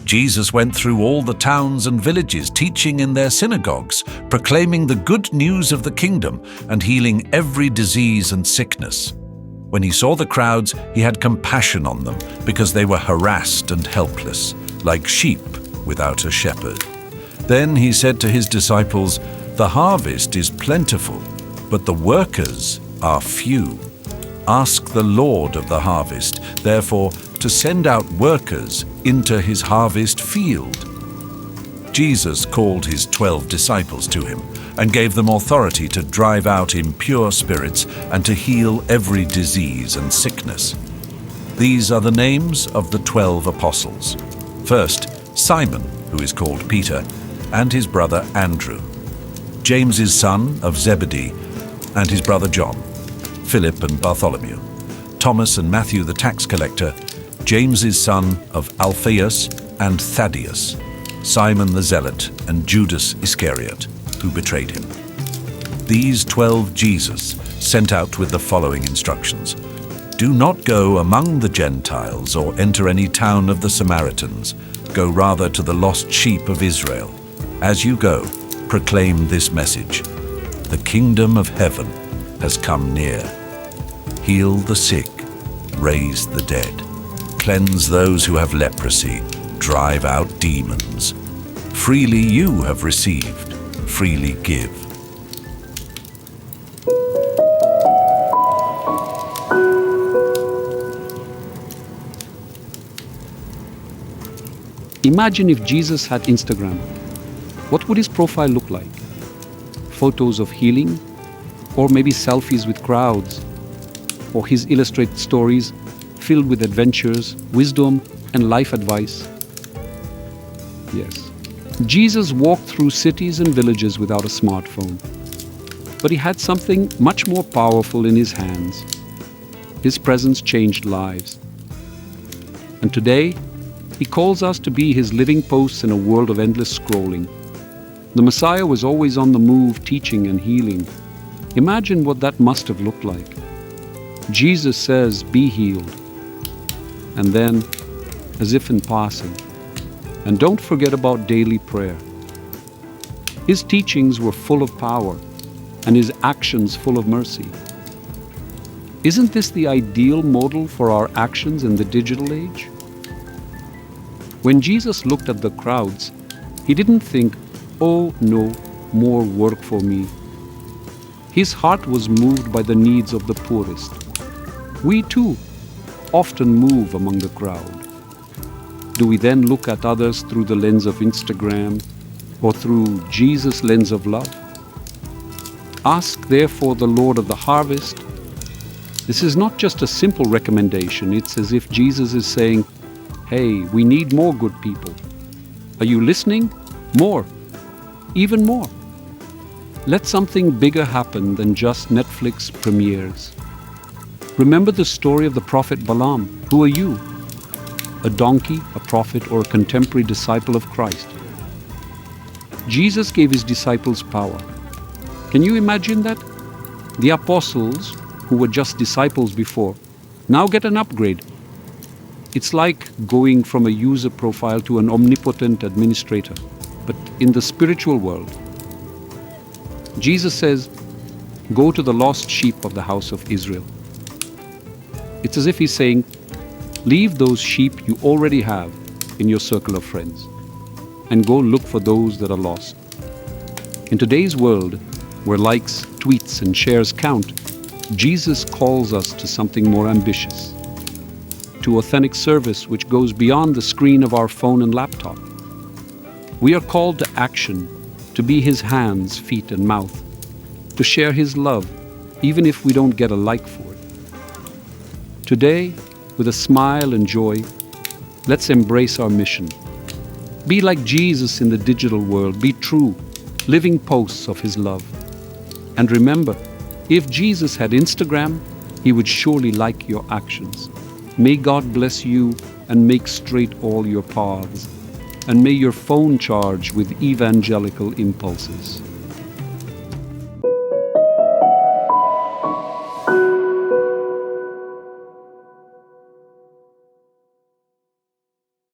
Jesus went through all the towns and villages, teaching in their synagogues, proclaiming the good news of the kingdom and healing every disease and sickness. When he saw the crowds, he had compassion on them because they were harassed and helpless, like sheep without a shepherd. Then he said to his disciples, "The harvest is plentiful, but the workers are few. Ask the Lord of the harvest, therefore, to send out workers into his harvest field." Jesus called his 12 disciples to him and gave them authority to drive out impure spirits and to heal every disease and sickness. These are the names of the 12 apostles. First, Simon, who is called Peter, and his brother Andrew, James's son of Zebedee, and his brother John, Philip and Bartholomew, Thomas and Matthew the tax collector, James's son of Alphaeus and Thaddaeus, Simon the Zealot and Judas Iscariot, who betrayed him. These 12 Jesus sent out with the following instructions: "Do not go among the Gentiles or enter any town of the Samaritans. Go rather to the lost sheep of Israel. As you go, proclaim this message: the kingdom of heaven has come near. Heal the sick, raise the dead, cleanse those who have leprosy, drive out demons. Freely you have received, freely give." Imagine if Jesus had Instagram. What would his profile look like? Photos of healing? Or maybe selfies with crowds? Or his illustrated stories filled with adventures, wisdom, and life advice? Yes. Jesus walked through cities and villages without a smartphone. But he had something much more powerful in his hands. His presence changed lives. And today, he calls us to be his living posts in a world of endless scrolling. The Messiah was always on the move, teaching and healing. Imagine what that must have looked like. Jesus says, "Be healed." And then, as if in passing, "And don't forget about daily prayer." His teachings were full of power, and his actions full of mercy. Isn't this the ideal model for our actions in the digital age? When Jesus looked at the crowds, he didn't think, "Oh no, more work for me." His heart was moved by the needs of the poorest. We too often move among the crowd. Do we then look at others through the lens of Instagram or through Jesus' lens of love? Ask therefore the Lord of the harvest. This is not just a simple recommendation. It's as if Jesus is saying, "Hey, we need more good people. Are you listening? More. Even more. Let something bigger happen than just Netflix premieres." Remember the story of the prophet Balaam. Who are you? A donkey, a prophet, or a contemporary disciple of Christ? Jesus gave his disciples power. Can you imagine that? The apostles, who were just disciples before, now get an upgrade. It's like going from a user profile to an omnipotent administrator, but in the spiritual world. Jesus says, "Go to the lost sheep of the house of Israel." It's as if he's saying, leave those sheep you already have in your circle of friends and go look for those that are lost. In today's world, where likes, tweets, and shares count, Jesus calls us to something more ambitious, to authentic service which goes beyond the screen of our phone and laptop. We are called to action, to be his hands, feet, and mouth, to share his love, even if we don't get a like for it. Today, with a smile and joy, let's embrace our mission. Be like Jesus in the digital world. Be true, living posts of his love. And remember, if Jesus had Instagram, he would surely like your actions. May God bless you and make straight all your paths. And may your phone charge with evangelical impulses.